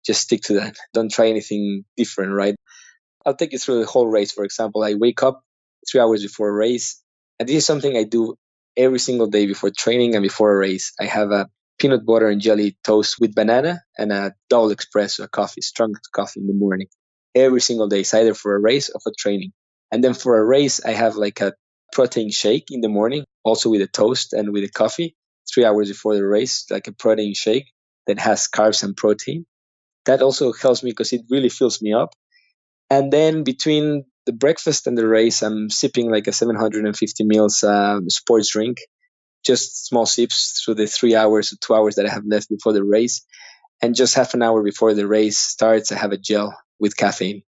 just stick to that. Don't try anything different, right? I'll take you through the whole race. For example, I wake up 3 hours before a race, and this is something I do every single day before training and before a race. I have a peanut butter and jelly toast with banana and a double espresso, a coffee, strong coffee in the morning. Every single day, it's either for a race or for training. And then for a race, I have like a protein shake in the morning, also with a toast and with a coffee, 3 hours before the race, like a protein shake that has carbs and protein. That also helps me because it really fills me up. And then between the breakfast and the race, I'm sipping like a 750 mils sports drink, just small sips through the 3 hours or 2 hours that I have left before the race. And just half an hour before the race starts, I have a gel with caffeine.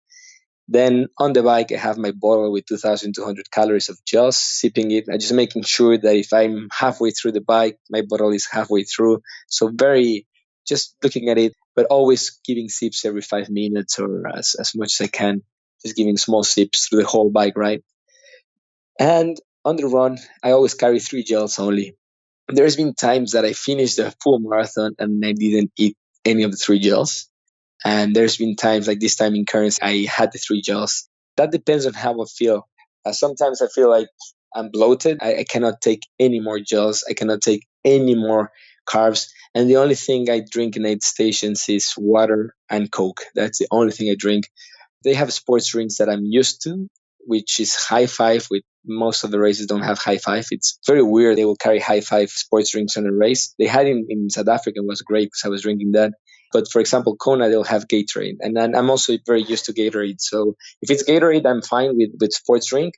Then on the bike, I have my bottle with 2,200 calories of gels, sipping it. I'm just making sure that if I'm halfway through the bike, my bottle is halfway through. So just looking at it, but always giving sips every 5 minutes or as much as I can, just giving small sips through the whole bike ride. And on the run, I always carry 3 gels only. There's been times that I finished the full marathon and I didn't eat any of the 3 gels. And there's been times like this time in Cairns, I had the 3 gels. That depends on how I feel. Sometimes I feel like I'm bloated. I cannot take any more gels. I cannot take any more carbs. And the only thing I drink in aid stations is water and Coke. That's the only thing I drink. They have sports drinks that I'm used to, which is High Five. With most of the races don't have High Five. It's very weird. They will carry High Five sports drinks on a race. They had it in South Africa. It was great because I was drinking that. But for example, Kona, they'll have Gatorade. And then I'm also very used to Gatorade. So if it's Gatorade, I'm fine with sports drink.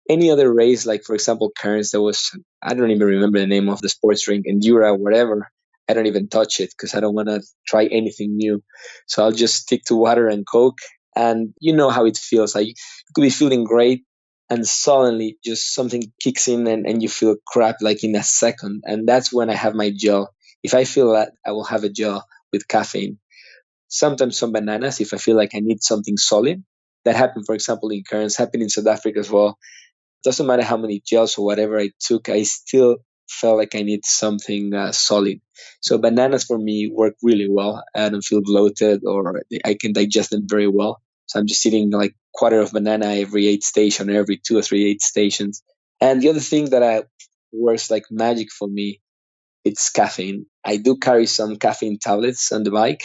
Any other race, like for example, Cairns, I don't even remember the name of the sports drink, Endura, whatever. I don't even touch it because I don't want to try anything new. So I'll just stick to water and Coke. And you know how it feels. Like you could be feeling great and suddenly just something kicks in and you feel crap like in a second. And that's when I have my gel. If I feel that, I will have a gel with caffeine. Sometimes some bananas if I feel like I need something solid. That happened, for example, in Cairns, happened in South Africa as well. Doesn't matter how many gels or whatever I took, I still felt like I need something solid. So bananas for me work really well. I don't feel bloated or I can digest them very well. So I'm just eating like quarter of banana every aid station, or every 2 or 3 aid stations. And the other thing that works like magic for me, it's caffeine. I do carry some caffeine tablets on the bike,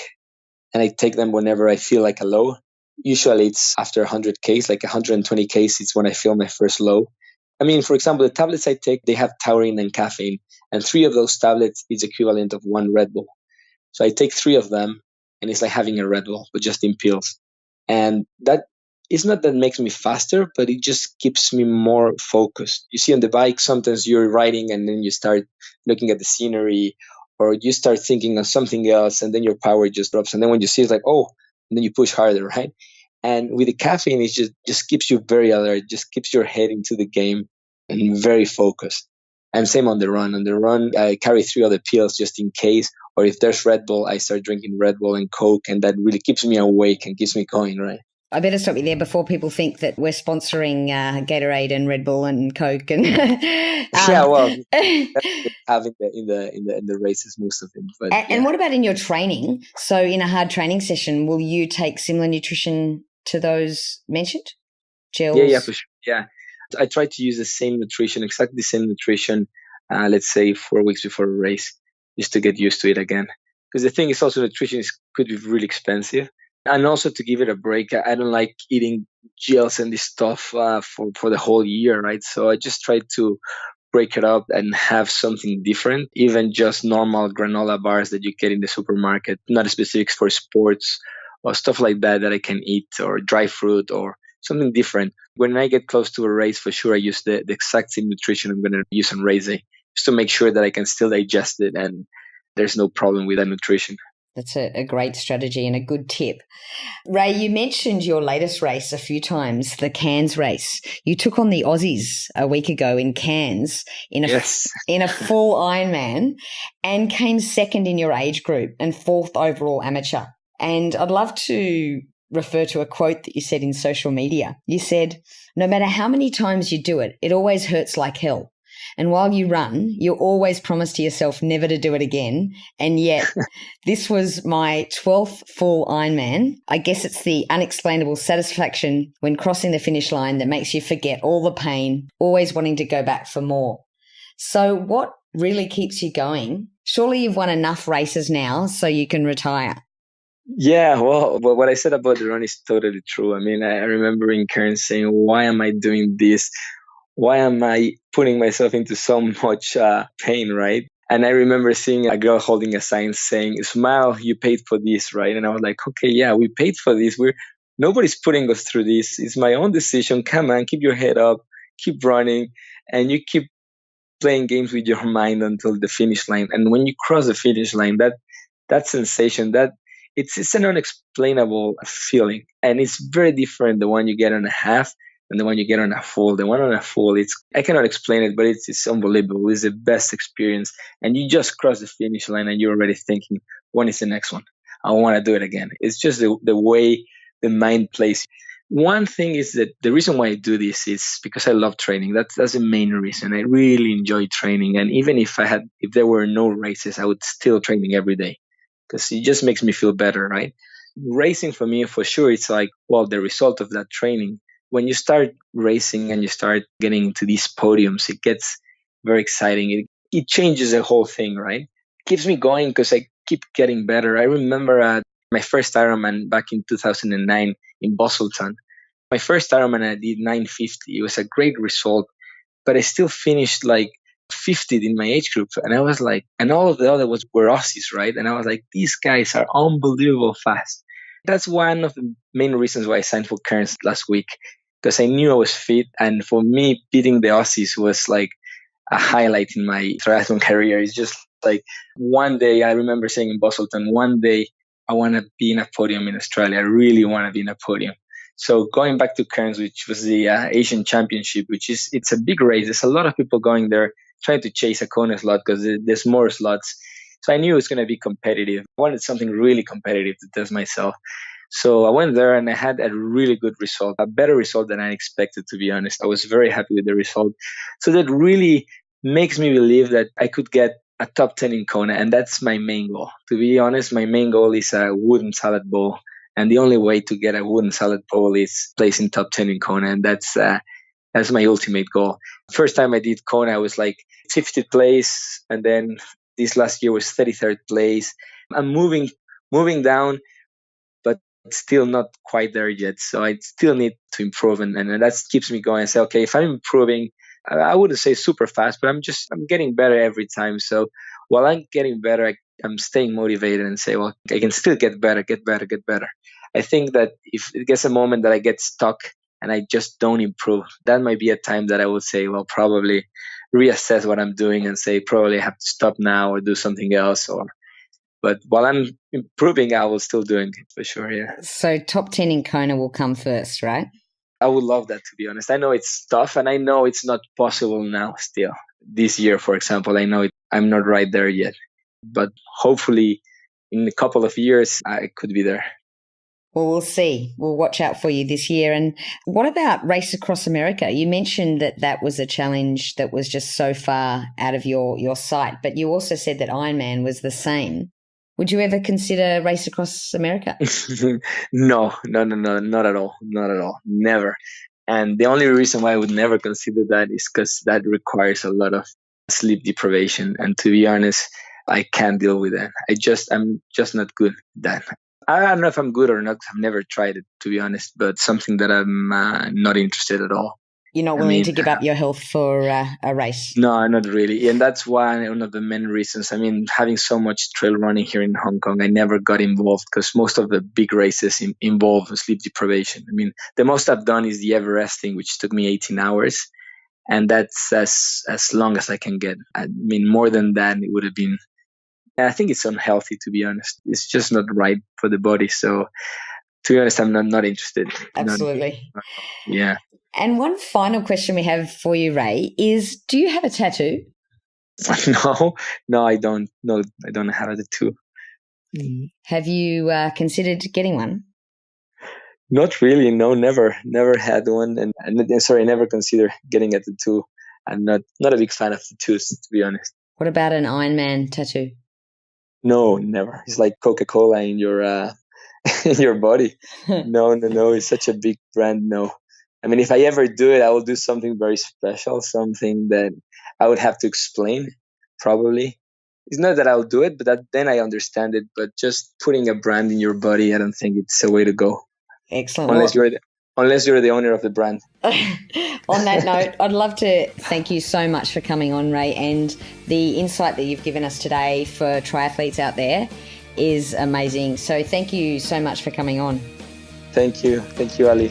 and I take them whenever I feel like a low. Usually it's after 100 Ks, like 120 Ks is when I feel my first low. I mean, for example, the tablets I take, they have taurine and caffeine, and 3 of those tablets is equivalent of 1 Red Bull. So I take 3 of them, and it's like having a Red Bull, but just in pills. And that it's not that makes me faster, but it just keeps me more focused. You see, on the bike, sometimes you're riding and then you start looking at the scenery, or you start thinking of something else, and then your power just drops. And then when you see it's like, oh, and then you push harder, right? And with the caffeine, it just keeps you very alert, just keeps your head into the game and very focused. And same on the run. On the run, I carry 3 other pills just in case. Or if there's Red Bull, I start drinking Red Bull and Coke, and that really keeps me awake and keeps me going, right? I better stop you there before people think that we're sponsoring Gatorade and Red Bull and Coke. And Yeah, well, that's having in the races, most of them. But and what about in your training? So in a hard training session, will you take similar nutrition to those mentioned? Gels? Yeah, for sure. Yeah, I try to use the same nutrition, exactly the same nutrition. Let's say 4 weeks before a race, just to get used to it again. Because the thing is, also nutrition could be really expensive, and also to give it a break. I don't like eating gels and this stuff for the whole year, right? So I just try to break it up and have something different, even just normal granola bars that you get in the supermarket, not specifics for sports or stuff like that that I can eat, or dry fruit or something different. When I get close to a race, for sure, I use the exact same nutrition I'm going to use on race day, just to make sure that I can still digest it and there's no problem with that nutrition. That's a great strategy and a good tip. Ray, you mentioned your latest race a few times, the Cairns race. You took on the Aussies a week ago in Cairns in a full Ironman and came second in your age group and fourth overall amateur. And I'd love to refer to a quote that you said in social media. You said, "No matter how many times you do it, it always hurts like hell. And while you run, you always promise to yourself never to do it again. And yet this was my 12th full Ironman. I guess it's the unexplainable satisfaction when crossing the finish line that makes you forget all the pain, always wanting to go back for more." So what really keeps you going? Surely you've won enough races now so you can retire. Yeah, well, what I said about the run is totally true. I mean, I remember in Cairns saying, why am I doing this? Why am I putting myself into so much pain, right? And I remember seeing a girl holding a sign saying, "Smile, you paid for this," right? And I was like, okay, yeah, we paid for this. Nobody's putting us through this. It's my own decision. Come on, keep your head up, keep running, and you keep playing games with your mind until the finish line. And when you cross the finish line, that sensation, that it's an unexplainable feeling, and it's very different the one you get on a half and the one you get on a full. The one on a full, I cannot explain it, but it's unbelievable. It's the best experience, and you just cross the finish line and you're already thinking, when is the next one? I want to do it again. It's just the way the mind plays. One thing is that the reason why I do this is because I love training. That's the main reason. I really enjoy training, and even if there were no races, I would still training every day because it just makes me feel better, right? Racing for me, for sure, it's like, well, the result of that training. When you start racing and you start getting into these podiums, it gets very exciting. It changes the whole thing, right? It keeps me going because I keep getting better. I remember my first Ironman back in 2009 in Busselton. My first Ironman, I did 950. It was a great result, but I still finished like 50th in my age group. And I was like, and all of the other were Aussies, right? And I was like, these guys are unbelievable fast. That's one of the main reasons why I signed for Cairns last week, because I knew I was fit. And for me, beating the Aussies was like a highlight in my triathlon career. It's just like one day, I remember saying in Busselton, one day I want to be in a podium in Australia. I really want to be in a podium. So going back to Cairns, which was the Asian Championship, it's a big race. There's a lot of people going there trying to chase a Kona slot because there's more slots. So I knew it was going to be competitive. I wanted something really competitive to test myself. So I went there and I had a really good result, a better result than I expected, to be honest. I was very happy with the result. So that really makes me believe that I could get a top 10 in Kona, and that's my main goal. To be honest, my main goal is a wooden salad bowl. And the only way to get a wooden salad bowl is placing top 10 in Kona, and that's my ultimate goal. First time I did Kona, I was like 50th place, and then this last year was 33rd place. I'm moving down, but still not quite there yet. So I still need to improve, and that keeps me going. I say, okay, if I'm improving, I wouldn't say super fast, but I'm getting better every time. So while I'm getting better, I'm staying motivated and say, well, I can still get better. I think that if it gets a moment that I get stuck and I just don't improve, that might be a time that I would say, well, probably reassess what I'm doing and say, probably I have to stop now or do something else. But while I'm improving, I will still doing it for sure. Yeah. So top 10 in Kona will come first, right? I would love that, to be honest. I know it's tough and I know it's not possible now still. This year, for example, I know I'm not right there yet. But hopefully in a couple of years, I could be there. Well, we'll see. We'll watch out for you this year. And what about Race Across America? You mentioned that was a challenge that was just so far out of your sight, but you also said that Ironman was the same. Would you ever consider Race Across America? No, not at all. Not at all. Never. And the only reason why I would never consider that is because that requires a lot of sleep deprivation. And to be honest, I can't deal with that. I'm just not good at that. I don't know if I'm good or not. I've never tried it, to be honest, but something that I'm not interested at all. You're not willing to give up your health for a race? No, not really. And that's one of the main reasons. I mean, having so much trail running here in Hong Kong, I never got involved because most of the big races involve sleep deprivation. I mean, the most I've done is the Everesting, which took me 18 hours. And that's as long as I can get. I mean, more than that, it would have been, I think it's unhealthy, to be honest. It's just not right for the body. So to be honest, I'm not interested. Absolutely. Yeah. And one final question we have for you, Ray, is do you have a tattoo? No, I don't. No, I don't have a tattoo. Have you considered getting one? Not really. No, never had one. And sorry, I never considered getting a tattoo. I'm not a big fan of tattoos, to be honest. What about an Ironman tattoo? No, never. It's like Coca-Cola in your in your body. No. It's such a big brand. No. I mean, if I ever do it, I will do something very special, something that I would have to explain, probably. It's not that I'll do it, but then I understand it. But just putting a brand in your body, I don't think it's a way to go. Excellent. Unless you're the owner of the brand. On that note, I'd love to thank you so much for coming on, Ray, and the insight that you've given us today for triathletes out there is amazing. So thank you so much for coming on. Thank you, Ali.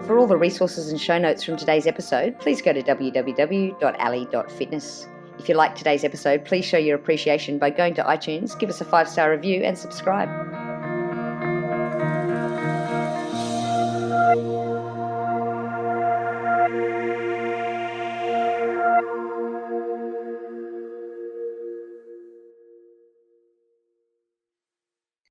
For all the resources and show notes from today's episode, please go to www.ali.fitness. If you liked today's episode, please show your appreciation by going to iTunes, give us a 5-star review and subscribe.